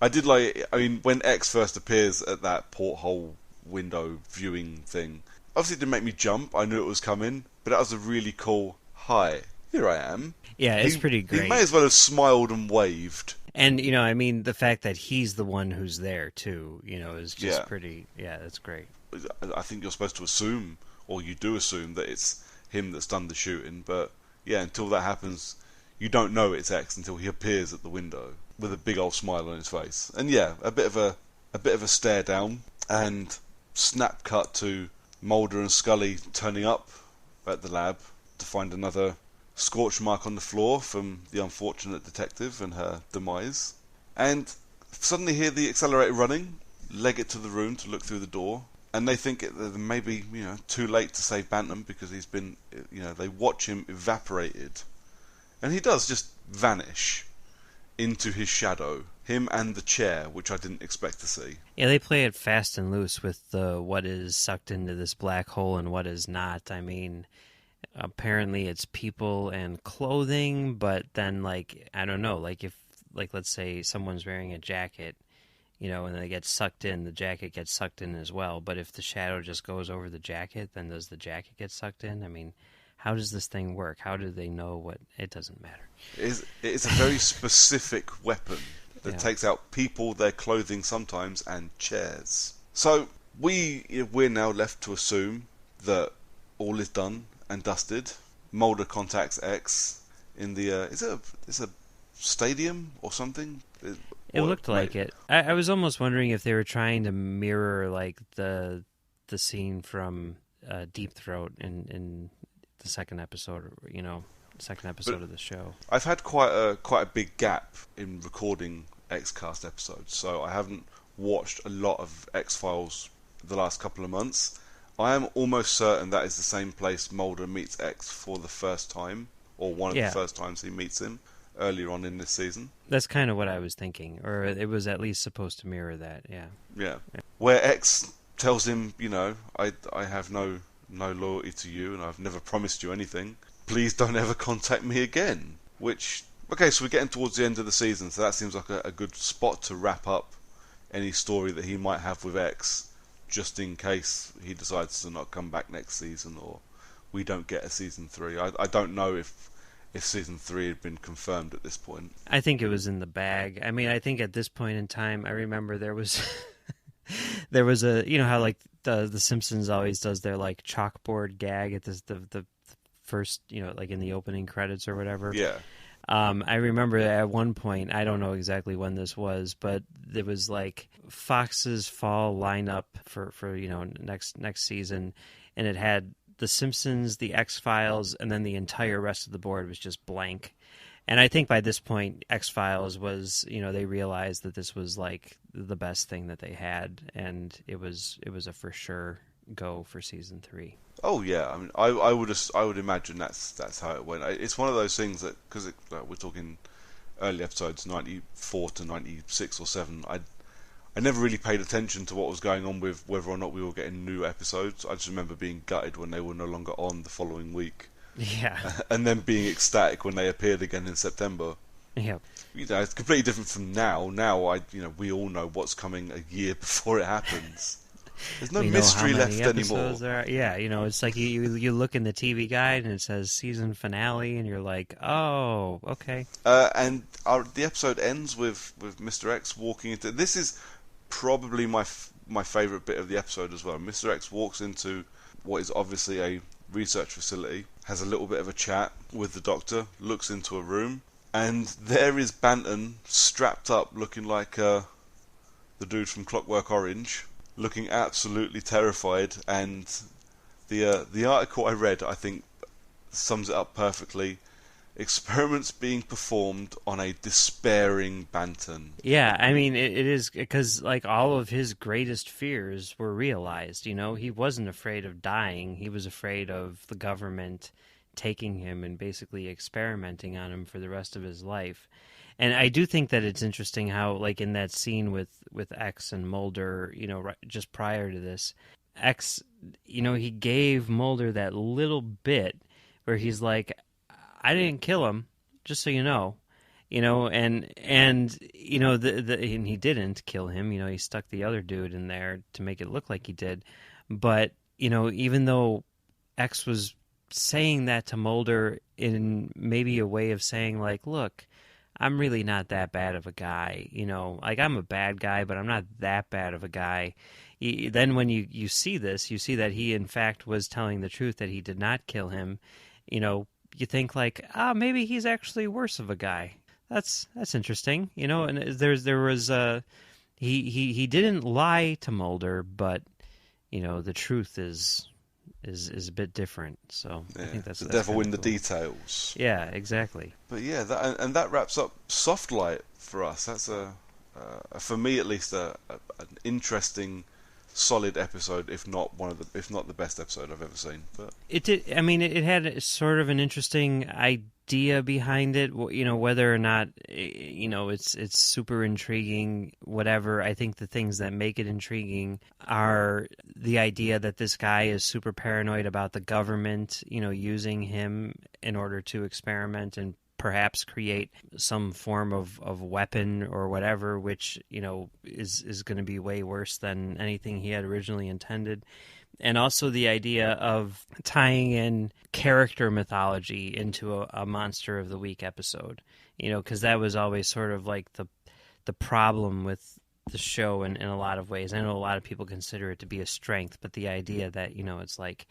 C: I did when X first appears at that porthole window viewing thing, obviously it didn't make me jump, I knew it was coming, but that was a really cool, hi, here I am.
D: Yeah, it's pretty great.
C: He may as well have smiled and waved.
D: And, the fact that he's the one who's there, too, is just pretty, that's great.
C: I think you're supposed to assume, or you do assume, that it's him that's done the shooting, but yeah, until that happens, you don't know it's X until he appears at the window with a big old smile on his face. And yeah, a bit of a stare down, and snap cut to Mulder and Scully turning up at the lab to find another scorch mark on the floor from the unfortunate detective and her demise, and suddenly hear the accelerator running, leg it to the room to look through the door, and they think it may be too late to save Bantam because he's been they watch him evaporated, and he does just vanish into his shadow, him and the chair, which I didn't expect to see.
D: Yeah, they play it fast and loose with what is sucked into this black hole and what is not. I mean, apparently it's people and clothing, but then, I don't know, if let's say someone's wearing a jacket, and they get sucked in, the jacket gets sucked in as well. But if the shadow just goes over the jacket, then does the jacket get sucked in? I mean, how does this thing work? How do they know what? It doesn't matter.
C: It's a very specific weapon that takes out people, their clothing sometimes, and chairs. So we're now left to assume that all is done and dusted. Mulder contacts X in the is it a stadium or something?
D: It looked like it. I was almost wondering if they were trying to mirror the scene from Deep Throat in the second episode, second episode of the show.
C: I've had quite a big gap in recording X-Cast episodes, so I haven't watched a lot of X-Files the last couple of months. I am almost certain that is the same place Mulder meets X for the first time, or one of the first times he meets him, earlier on in this season.
D: That's kind of what I was thinking, or it was at least supposed to mirror that,
C: Yeah. Where X tells him, I have no loyalty to you, and I've never promised you anything. Please don't ever contact me again. Which, okay, so we're getting towards the end of the season, so that seems like a good spot to wrap up any story that he might have with X, just in case he decides to not come back next season, or we don't get a season 3. I don't know if season 3 had been confirmed at this point.
D: I think it was in the bag. I mean, I think at this point in time, I remember there was a, how the Simpsons always does their chalkboard gag at the first, in the opening credits or whatever.
C: Yeah.
D: I remember at one point, I don't know exactly when this was, but there was Fox's fall lineup for next season, and it had The Simpsons, The X-Files, and then the entire rest of the board was just blank. And I think by this point, X-Files was, they realized that this was the best thing that they had, and it was a for sure go for season 3.
C: Oh yeah, I mean, I would imagine that's how it went. It's one of those things that, because we're talking early episodes, 94 to 96 or 7. I never really paid attention to what was going on with whether or not we were getting new episodes. I just remember being gutted when they were no longer on the following week.
D: Yeah.
C: And then being ecstatic when they appeared again in September.
D: Yeah.
C: It's completely different from now. Now, we all know what's coming a year before it happens. There's no mystery left anymore.
D: Yeah, it's like you look in the TV guide and it says season finale, and you're like, oh, okay.
C: And the episode ends with Mr. X walking into... This is probably my favourite bit of the episode as well. Mr. X walks into what is obviously a research facility, has a little bit of a chat with the Doctor, looks into a room, and there is Banton strapped up looking like the dude from Clockwork Orange, looking absolutely terrified. And the article I read, I think, sums it up perfectly. Experiments being performed on a despairing Banton.
D: Yeah, I mean, it is because, like, all of his greatest fears were realized. You know, he wasn't afraid of dying. He was afraid of the government taking him and basically experimenting on him for the rest of his life. And I do think that it's interesting how, like, in that scene with X and Mulder, you know, just prior to this, X, you know, he gave Mulder that little bit where he's like, I didn't kill him, just so you know, and you know, and he didn't kill him. You know, he stuck the other dude in there to make it look like he did. But, you know, even though X was saying that to Mulder in maybe a way of saying, like, look, I'm really not that bad of a guy. You know, like, I'm a bad guy, but I'm not that bad of a guy. Then when you see this, you see that he, in fact, was telling the truth, that he did not kill him. You know, you think, like, maybe he's actually worse of a guy. That's interesting, you know. And there was he didn't lie to Mulder, but, you know, the truth is a bit different. So yeah, I think that's
C: the devil in the details.
D: Yeah, exactly.
C: But yeah, that wraps up Softlight for us. That's for me at least an interesting, solid episode, if not the best episode I've ever seen. But
D: it did. I mean, it had sort of an interesting idea behind it. You know, whether or not, you know, it's super intriguing. Whatever. I think the things that make it intriguing are the idea that this guy is super paranoid about the government, you know, using him in order to experiment and perhaps create some form of weapon or whatever, which, you know, is going to be way worse than anything he had originally intended. And also the idea of tying in character mythology into a Monster of the Week episode, you know, because that was always sort of like the problem with the show in a lot of ways. I know a lot of people consider it to be a strength, but the idea that, you know, it's like,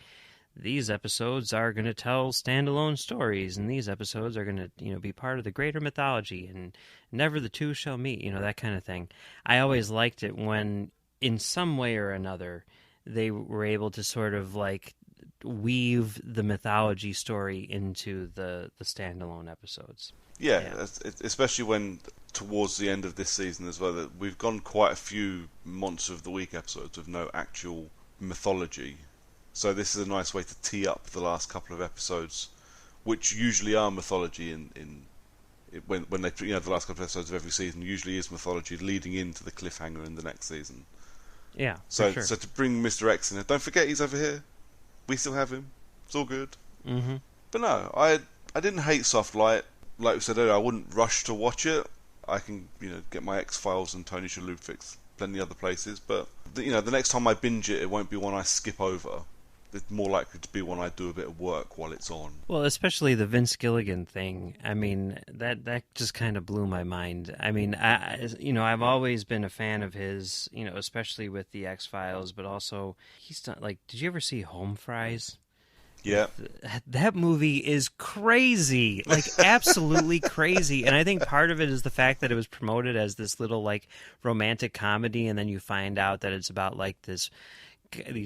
D: these episodes are going to tell standalone stories, and these episodes are going to, you know, be part of the greater mythology, and never the two shall meet, you know, that kind of thing. I always liked it when, in some way or another, they were able to sort of, like, weave the mythology story into the standalone episodes.
C: Yeah, especially when, towards the end of this season as well, that we've gone quite a few Monster of the Week episodes with no actual mythology. So this is a nice way to tee up the last couple of episodes, which usually are mythology. When they, you know, the last couple of episodes of every season usually is mythology leading into the cliffhanger in the next season.
D: Yeah.
C: So
D: for sure.
C: So to bring Mr. X in there, don't forget he's over here. We still have him. It's all good.
D: Mm-hmm.
C: But no, I didn't hate Softlight. Like we said earlier, I wouldn't rush to watch it. I can, you know, get my X-Files and Tony Shalhoub fix plenty other places. But you know, the next time I binge it, it won't be one I skip over. It's more likely to be when I do a bit of work while it's on.
D: Well, especially the Vince Gilligan thing. I mean, that just kind of blew my mind. I mean, I've always been a fan of his, you know, especially with the X-Files, but also he's done, like, did you ever see Home Fries?
C: Yeah.
D: That movie is crazy, like absolutely crazy. And I think part of it is the fact that it was promoted as this little, like, romantic comedy, and then you find out that it's about, like, these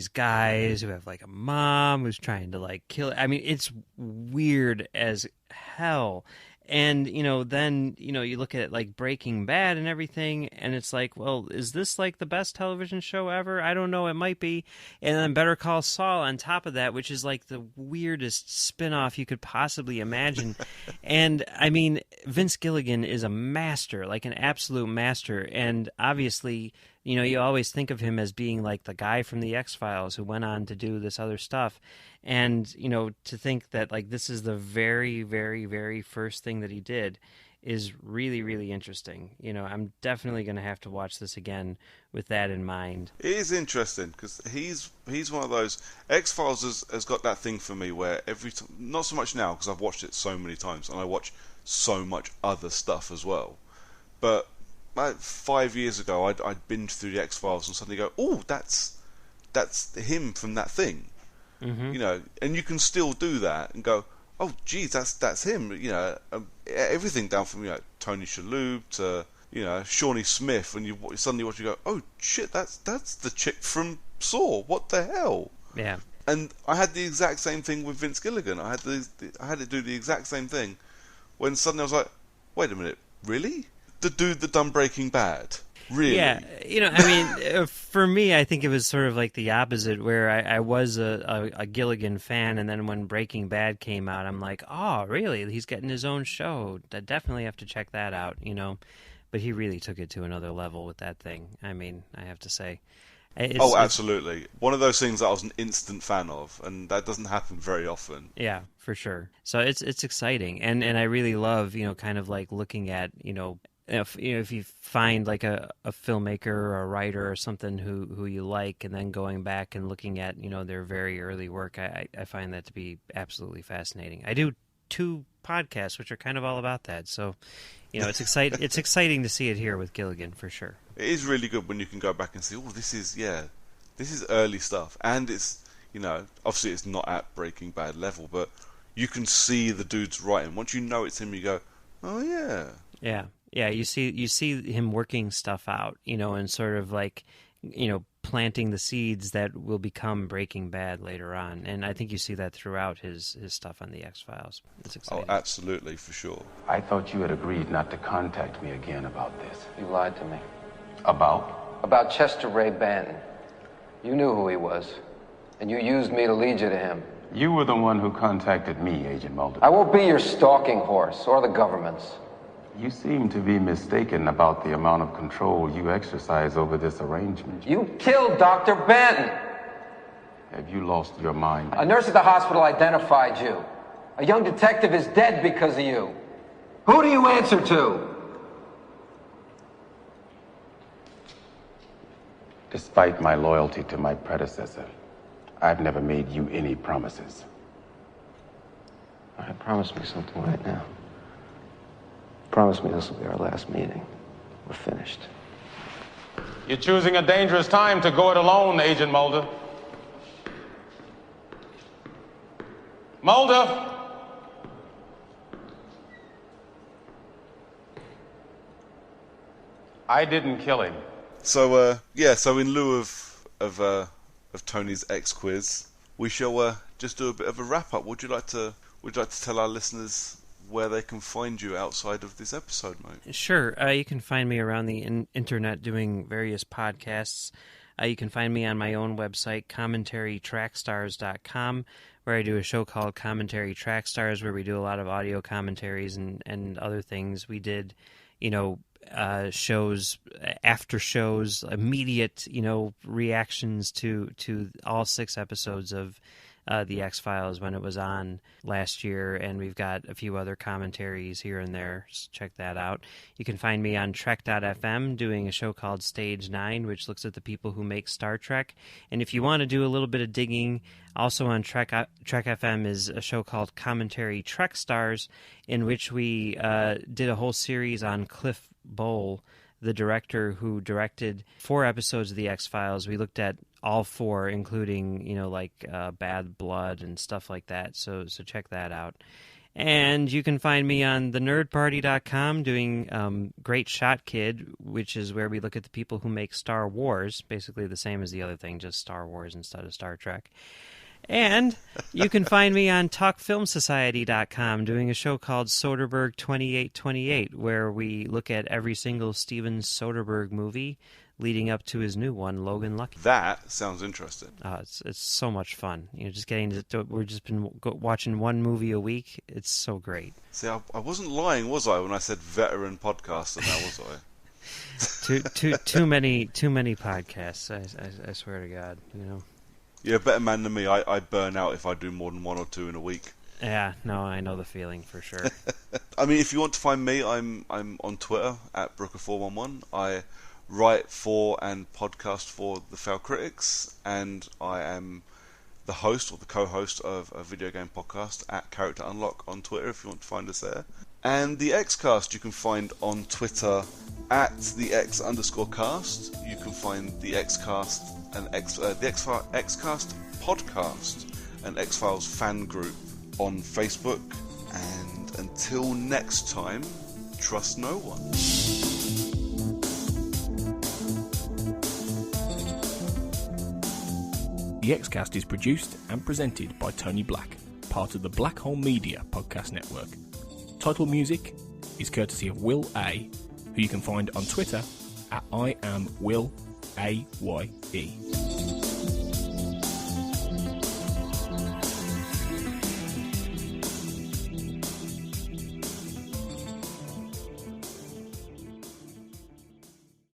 D: guys who have, like, a mom who's trying to, like, kill. I mean, it's weird as hell. And, you know, then, you know, you look at, like, Breaking Bad and everything, and it's like, well, is this, like, the best television show ever? I don't know. It might be. And then Better Call Saul on top of that, which is, like, the weirdest spinoff you could possibly imagine. And, I mean, Vince Gilligan is a master, like an absolute master. And obviously, you know, you always think of him as being, like, the guy from the X-Files who went on to do this other stuff. And, you know, to think that, like, this is the very, very, very first thing that he did is really, really interesting. You know, I'm definitely going to have to watch this again with that in mind.
C: It is interesting because he's one of those. X-Files has got that thing for me where every time, not so much now because I've watched it so many times and I watch so much other stuff as well. But like 5 years ago, I'd binge through the X-Files and suddenly go, oh, that's him from that thing. You know, and you can still do that and go, oh, geez, that's him. You know, everything down from, you know, Tony Shalhoub to, you know, Shawnee Smith, and you suddenly watch, you go, oh shit, that's the chick from Saw. What the hell?
D: Yeah.
C: And I had the exact same thing with Vince Gilligan. I had to do the exact same thing when suddenly I was like, wait a minute, really? The dude that done Breaking Bad? Really?
D: Yeah, you know, I mean, for me, I think it was sort of like the opposite, where I was a Gilligan fan, and then when Breaking Bad came out, I'm like, oh, really? He's getting his own show. I definitely have to check that out, you know. But he really took it to another level with that thing. I mean, I have to say.
C: Absolutely. One of those things that I was an instant fan of, and that doesn't happen very often.
D: Yeah, for sure. So it's exciting, and I really love, you know, kind of like looking at, you know, if you find like a filmmaker or a writer or something who you like, and then going back and looking at, you know, their very early work, I find that to be absolutely fascinating. I do 2 podcasts which are kind of all about that, so you know, it's exciting to see it here with Gilligan for sure.
C: It is really good when you can go back and see, oh, this is early stuff, and it's, you know, obviously it's not at Breaking Bad level, but you can see the dude's writing. Once you know it's him, you go, oh yeah.
D: Yeah, you see him working stuff out, you know, and sort of like, you know, planting the seeds that will become Breaking Bad later on. And I think you see that throughout his stuff on the X-Files. It's exciting.
C: Oh, absolutely, for sure.
H: I thought you had agreed not to contact me again about this.
F: You lied to me.
H: About?
F: About Chester Ray Banton. You knew who he was, and you used me to lead you to him.
H: You were the one who contacted me, Agent Mulder.
F: I won't be your stalking horse, or the government's.
H: You seem to be mistaken about the amount of control you exercise over this arrangement.
F: You killed Dr. Banton!
H: Have you lost your mind?
F: A nurse at the hospital identified you. A young detective is dead because of you. Who do you answer to?
H: Despite my loyalty to my predecessor, I've never made you any promises.
F: All right, promise me something right now. Promise me this will be our last meeting. We're finished.
H: You're choosing a dangerous time to go it alone, Agent Mulder. Mulder! I didn't kill him.
C: So, so in lieu of Tony's X quiz, we shall just do a bit of a wrap-up. Would you like to tell our listeners where they can find you outside of this episode, mate?
D: Sure. You can find me around the internet doing various podcasts. You can find me on my own website, commentarytrackstars.com, where I do a show called Commentary Track Stars, where we do a lot of audio commentaries and other things. We did, you know, shows, after shows, immediate, you know, reactions to all 6 episodes of the X-Files when it was on last year, and we've got a few other commentaries here and there, so check that out. You can find me on Trek.fm doing a show called Stage 9, which looks at the people who make Star Trek. And if you want to do a little bit of digging, also on Trek FM is a show called Commentary Trek Stars, in which we did a whole series on Cliff Bowl, the director who directed 4 episodes of the X-Files. We looked at all 4, including, you know, like Bad Blood and stuff like that. So check that out. And you can find me on thenerdparty.com doing Great Shot Kid, which is where we look at the people who make Star Wars, basically the same as the other thing, just Star Wars instead of Star Trek. And you can find me on TalkFilmSociety.com doing a show called Soderbergh 2828, where we look at every single Steven Soderbergh movie leading up to his new one, Logan Lucky.
C: That sounds interesting.
D: It's so much fun. You know, just getting to we've just been watching one movie a week. It's so great.
C: See, I wasn't lying, was I, when I said veteran podcaster? Now was
D: I? too many podcasts. I swear to God, you know.
C: You're a better man than me. I burn out if I do more than 1 or 2 in a week.
D: Yeah, no, I know the feeling for sure.
C: I mean, if you want to find me, I'm on Twitter at Brooker411. I write for and podcast for the Fail Critics, and I am the host or the co-host of a video game podcast at Character Unlock on Twitter if you want to find us there. And the Xcast you can find on Twitter at the X_cast. You can find the Xcast and the Xcast podcast an X-Files fan group on Facebook. And until next time, trust no one.
A: The Xcast is produced and presented by Tony Black, part of the Black Hole Media podcast network. Title music is courtesy of Will A, who you can find on Twitter at I am Will AYE.